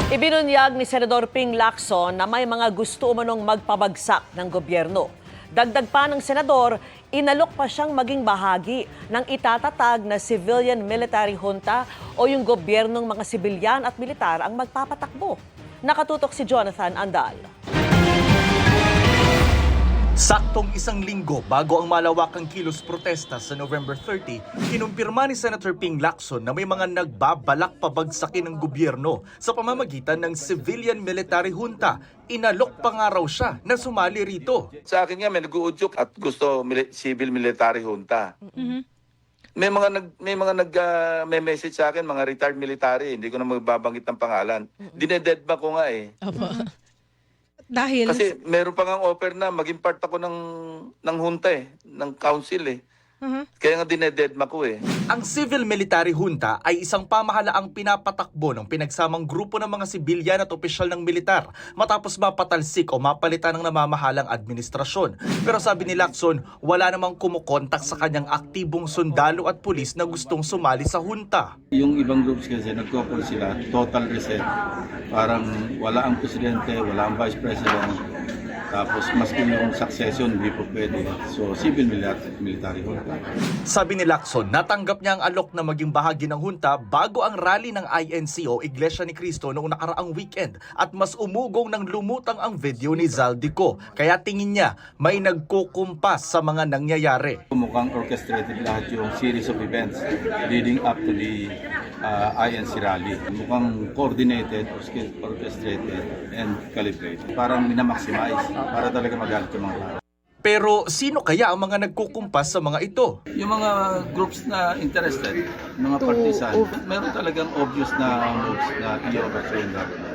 Ibinunyag ni Senador Ping Lacson na may mga gusto umanong magpabagsak ng gobyerno. Dagdag pa ng senador, inalok pa siyang maging bahagi ng itatatag na civilian military junta o yung gobyernong mga sibilyan at militar ang magpapatakbo. Nakatutok si Jonathan Andal. Saktong isang linggo bago ang malawakang kilos protesta sa November 30, kinumpirma ni Senator Ping Lacson na may mga nagbabalak pabagsakin ng gobyerno sa pamamagitan ng civilian military junta. Inalok pa nga raw siya na sumali rito. Sa akin nga may nag-uudyok at gusto civil military junta. May message sa akin mga retired military, hindi ko na magbabanggit ng pangalan. Dinededma ko nga eh. Dahil Kasi meron pa ngang offer na maging part ako ng junta eh, ng council eh. Kaya nga dinededma ko eh. Ang civil military junta ay isang pamahalaang pinapatakbo ng pinagsamang grupo ng mga sibilyan at opisyal ng militar matapos mapatalsik o mapalitan ng namamahalang administrasyon. Pero sabi ni Lacson, wala namang kumukontak sa kanyang aktibong sundalo at pulis na gustong sumali sa junta. Yung ibang groups kasi nagko-call sila total reset. Parang wala ang presidente, wala ang vice president. Tapos maski yung succession, hindi po pwede. So, civil military junta. Sabi ni Lacson, natanggap niya ang alok na maging bahagi ng junta bago ang rally ng INC o Iglesia ni Cristo noong nakaraang weekend at mas umugong ng lumutang ang video ni Zaldico. Kaya tingin niya may nagkukumpas sa mga nangyayari. Mukhang orchestrated lahat yung series of events leading up to the INC rally. Mukhang coordinated, orchestrated, and calibrated. Parang minamaximize para talaga magalit yung mga tao. Pero sino kaya ang mga nagkukumpas sa mga ito? Yung mga groups na interested, mga partisan, meron talagang obvious na moves na i-overthrow yung government.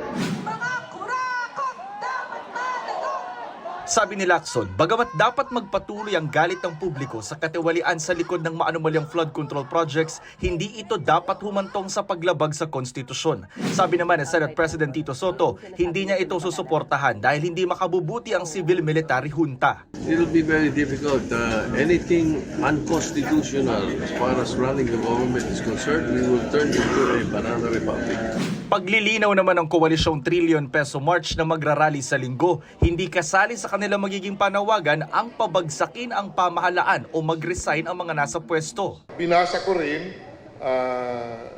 Sabi ni Lacson, bagamat dapat magpatuloy ang galit ng publiko sa katiwalian sa likod ng maanumalyang flood control projects, hindi ito dapat humantong sa paglabag sa konstitusyon. Sabi naman ni Senate President Tito Soto, hindi niya ito susuportahan dahil hindi makabubuti ang civil-military junta. It will be very difficult. Anything unconstitutional as far as running the government is concerned, we will turn into a banana republic. Paglilinaw naman ng koalisyong trillion peso march na magrarally sa linggo, hindi kasali sa kanila magiging panawagan ang pabagsakin ang pamahalaan o mag-resign ang mga nasa pwesto. Binasa ko rin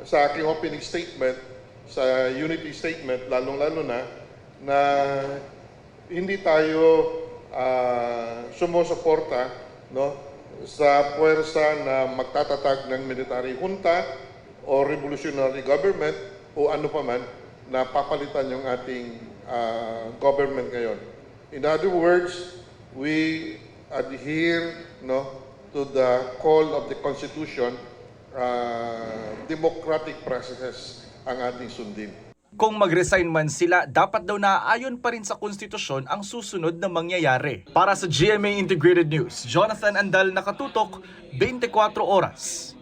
sa aking opening statement, sa unity statement, lalong-lalo na hindi tayo sumusuporta sa puwersa na magtatatag ng military junta o revolutionary government o ano pa man na papalitan yung ating government ngayon. In other words, we adhere to the call of the Constitution, democratic processes ang ating sundin. Kung mag-resign man sila, dapat daw naaayon pa rin sa konstitusyon ang susunod na mangyayari. Para sa GMA Integrated News, Jonathan Andal, nakatutok, 24 oras.